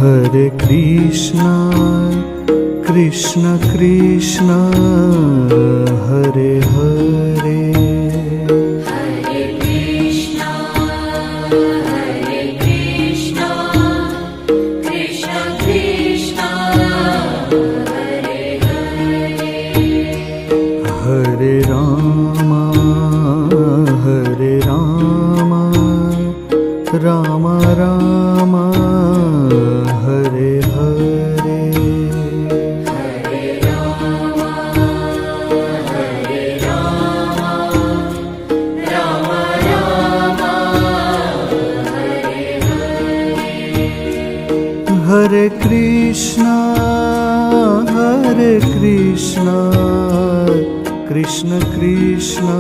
Hare Krishna, Krishna Krishna, Hare Hare, Hare Krishna, Krishna Krishna, Hare Hare, Hare Rama, Rama Rama, Hare Hare, Hare Rama, Rama Rama, Hare Hare, Hare Krishna, Krishna Krishna,